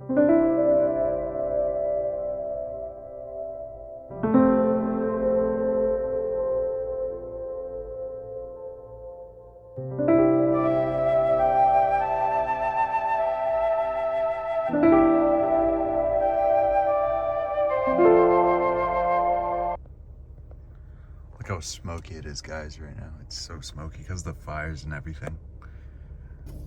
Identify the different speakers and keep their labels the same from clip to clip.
Speaker 1: Look how smoky it is, guys, right now. It's so smoky because of the fires and everything.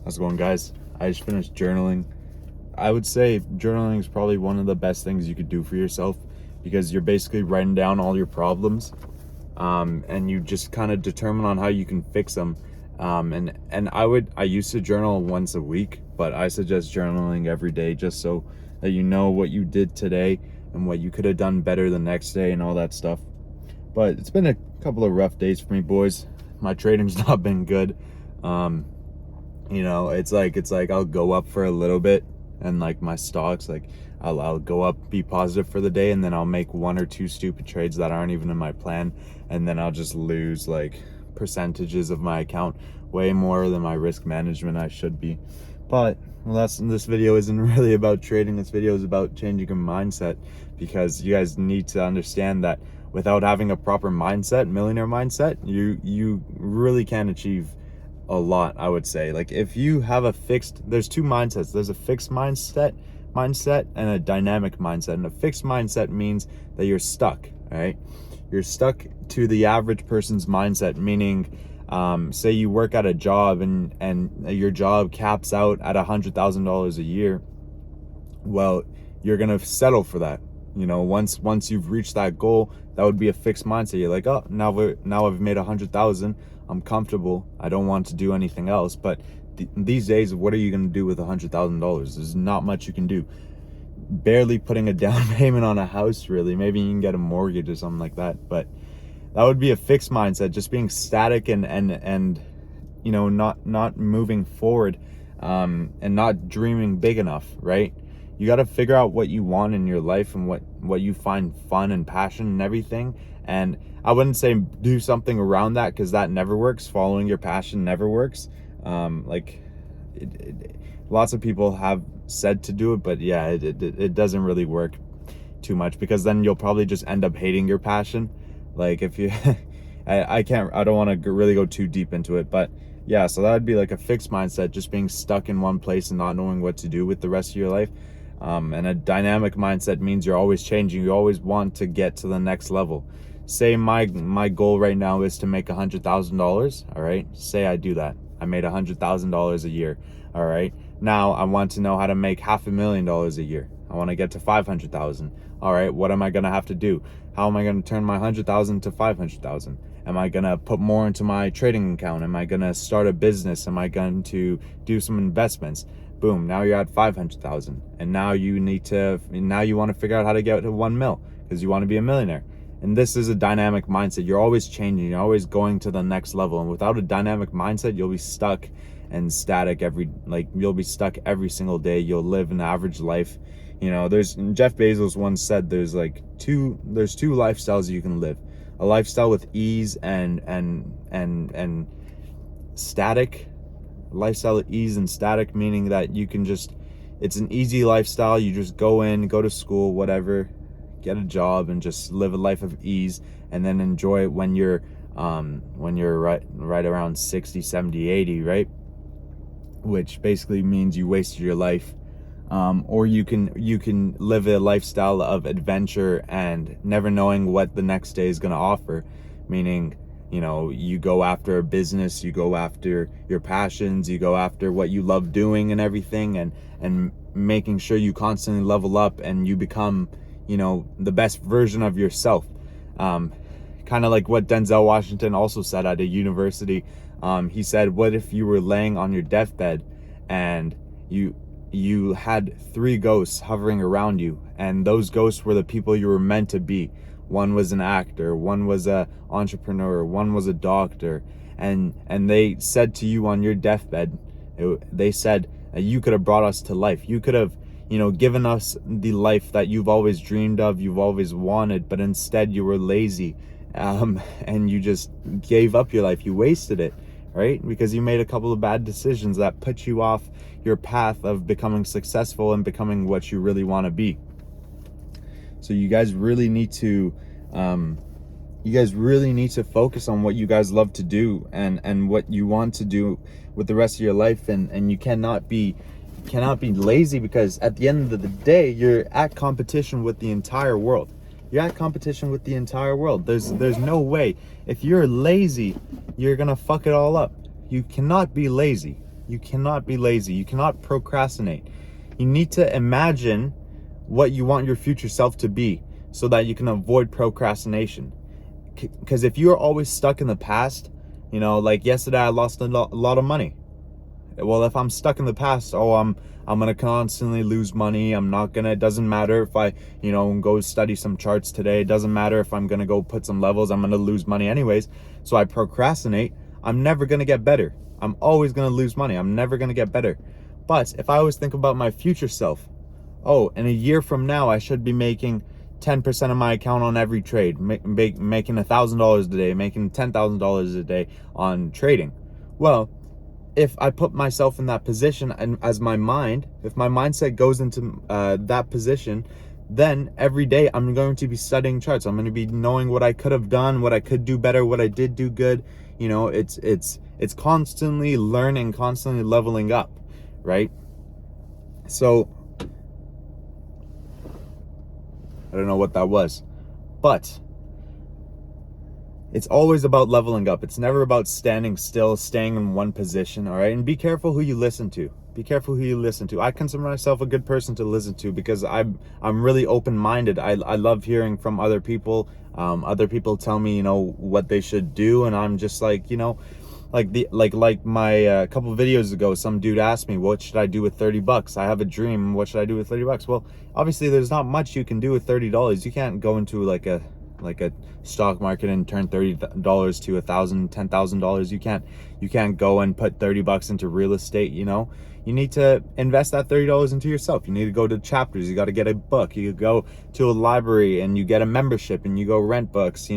Speaker 1: How's it going, guys? I just finished journaling. I would say journaling is probably one of the best things you could do for yourself, because you're basically writing down all your problems, and you just kind of determine on how you can fix them. And I used to journal once a week, but I suggest journaling every day, just so that you know what you did today and what you could have done better the next day and all that stuff. But it's been a couple of rough days for me, boys. My trading's not been good. It's like I'll go up for a little bit, and like my stocks, like I'll go up, be positive for the day, and then I'll make one or two stupid trades that aren't even in my plan, and then I'll just lose like percentages of my account, way more than my risk management I should be. But this video isn't really about trading. This video is about changing your mindset, because you guys need to understand that without having a proper mindset, millionaire mindset, you really can achieve a lot, I would say. Like, if you have there's two mindsets. There's a fixed mindset and a dynamic mindset. And a fixed mindset means that you're stuck, right? You're stuck to the average person's mindset, meaning, say you work at a job and your job caps out at $100,000 a year. Well, you're gonna settle for that. Once you've reached that goal, that would be a fixed mindset. You're like, oh, now I've made 100,000. I'm comfortable. I don't want to do anything else. But these days, what are you gonna do with $100,000? There's not much you can do. Barely putting a down payment on a house, really. Maybe you can get a mortgage or something like that. But that would be a fixed mindset, just being static and not moving forward, and not dreaming big enough, right? You got to figure out what you want in your life and what you find fun and passion and everything. And I wouldn't say do something around that, because that never works. Following your passion never works. Lots of people have said to do it, but yeah, it doesn't really work too much, because then you'll probably just end up hating your passion. Like, if you I don't want to really go too deep into it, but yeah, so that would be like a fixed mindset, just being stuck in one place and not knowing what to do with the rest of your life. And a dynamic mindset means you're always changing. You always want to get to the next level. Say my goal right now is to make $100,000. All right. Say I do that. I made $100,000 a year. All right. Now I want to know how to make $500,000 a year. I want to get to 500,000. All right. What am I going to have to do? How am I going to turn my 100,000 to 500,000? Am I going to put more into my trading account? Am I going to start a business? Am I going to do some investments? Boom, now you're at 500,000. And now you want to figure out how to get to 1 mil, because you want to be a millionaire. And this is a dynamic mindset. You're always changing. You're always going to the next level. And without a dynamic mindset, you'll be stuck and static you'll be stuck every single day. You'll live an average life. Jeff Bezos once said there's two lifestyles you can live. A lifestyle with ease and static. Lifestyle with ease and static, meaning that it's an easy lifestyle. You just go to school, whatever, get a job, and just live a life of ease, and then enjoy it when you're right around 60, 70, 80, right? Which basically means you wasted your life. Or you can live a lifestyle of adventure and never knowing what the next day is going to offer, meaning, you go after a business, you go after your passions, you go after what you love doing and everything, and making sure you constantly level up and you become, the best version of yourself. Kind of like what Denzel Washington also said at a university. He said, what if you were laying on your deathbed and you had 3 ghosts hovering around you, and those ghosts were the people you were meant to be. One was an actor, one was a entrepreneur, one was a doctor, and they said to you on your deathbed, they said, you could have brought us to life. You could have, given us the life that you've always dreamed of, you've always wanted, but instead you were lazy, and you just gave up your life. You wasted it, right? Because you made a couple of bad decisions that put you off your path of becoming successful and becoming what you really want to be. So you guys really need to focus on what you guys love to do and what you want to do with the rest of your life, and you cannot be lazy, because at the end of the day you're at competition with the entire world. There's no way. If you're lazy, you're gonna fuck it all up. You cannot be lazy. You cannot procrastinate. You need to imagine what you want your future self to be so that you can avoid procrastination. Because if you're always stuck in the past, like yesterday I lost a lot of money. Well, if I'm stuck in the past, I'm gonna constantly lose money. It doesn't matter if I, go study some charts today. It doesn't matter if I'm gonna go put some levels, I'm gonna lose money anyways. So I procrastinate. I'm never gonna get better. I'm always gonna lose money. I'm never gonna get better. But if I always think about my future self, in a year from now, I should be making 10% of my account on every trade, making $1,000 a day, making $10,000 a day on trading. Well, if I put myself in that position, and if my mindset goes into that position, then every day I'm going to be studying charts. I'm going to be knowing what I could have done, what I could do better, what I did do good. It's constantly learning, constantly leveling up, right? So I don't know what that was, but it's always about leveling up. It's never about standing still, staying in one position, all right? And be careful who you listen to. I consider myself a good person to listen to because I'm really open-minded. I love hearing from other people. Other people tell me, what they should do, and I'm just like, like my couple of videos ago, some dude asked me, what should I do with $30? I have a dream. What should I do with $30? Well, obviously there's not much you can do with $30. You can't go into like a stock market and turn $30 to $1,000, $10,000. You can't go and put $30 into real estate. You need to invest that $30 into yourself. You need to go to Chapters. You got to get a book. You go to a library and you get a membership and you go rent books.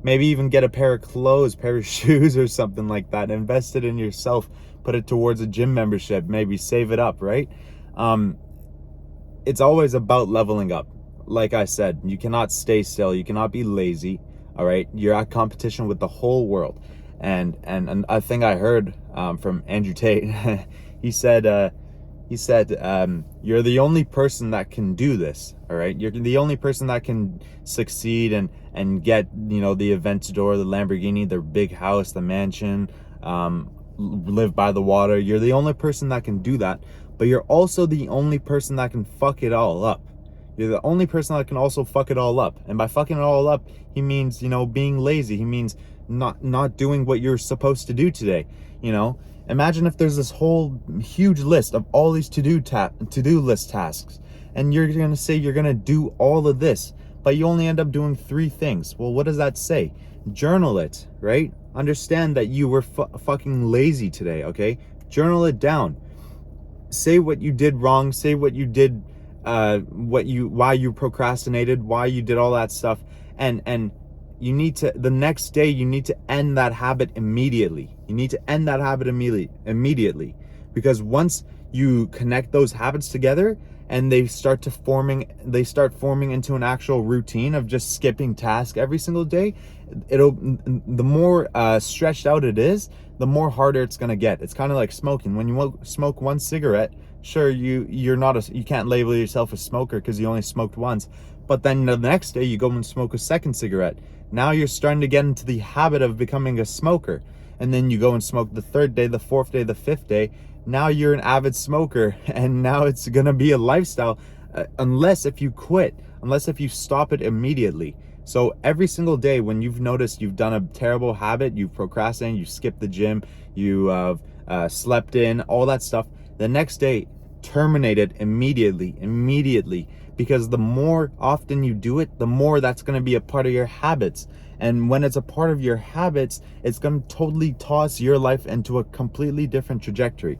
Speaker 1: Maybe even get a pair of clothes, pair of shoes or something like that. Invest it in yourself. Put it towards a gym membership. Maybe save it up, right? It's always about leveling up. Like I said, you cannot stay still. You cannot be lazy. All right, you're at competition with the whole world. And I think I heard from Andrew Tate. he said you're the only person that can do this. All right, you're the only person that can succeed and get the Aventador, the Lamborghini, the big house, the mansion, live by the water. You're the only person that can do that. But you're also the only person that can fuck it all up. You're the only person that can also fuck it all up. And by fucking it all up, he means, being lazy. He means not doing what you're supposed to do today. Imagine if there's this whole huge list of all these to-do list tasks, and you're going to say you're going to do all of this, but you only end up doing 3 things. Well, what does that say? Journal it, right? Understand that you were fucking lazy today, okay? Journal it down. Say what you did wrong. Say what you did, why you procrastinated, why you did all that stuff, and you need to, the next day, you need to end that habit immediately. Immediately, because once you connect those habits together and they start forming into an actual routine of just skipping tasks every single day, the more stretched out it is, the more harder it's gonna get. It's kind of like smoking. When you smoke one cigarette, sure, you can't label yourself a smoker because you only smoked once, but then the next day you go and smoke a second cigarette. Now you're starting to get into the habit of becoming a smoker, and then you go and smoke the 3rd day, the 4th day, the 5th day. Now you're an avid smoker, and now it's gonna be a lifestyle, unless if you stop it immediately. So every single day when you've noticed you've done a terrible habit, you've procrastinated, you skipped the gym, you slept in, all that stuff, the next day terminate it immediately, because the more often you do it, the more that's going to be a part of your habits. And when it's a part of your habits, it's going to totally toss your life into a completely different trajectory.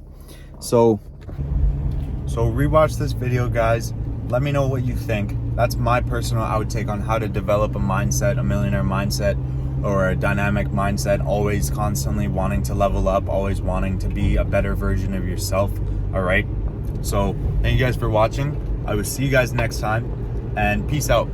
Speaker 1: So rewatch this video, guys. Let me know what you think. That's my personal outtake on how to develop a millionaire mindset. or a dynamic mindset, always constantly wanting to level up, always wanting to be a better version of yourself. All right. So thank you guys for watching. I will see you guys next time, and peace out.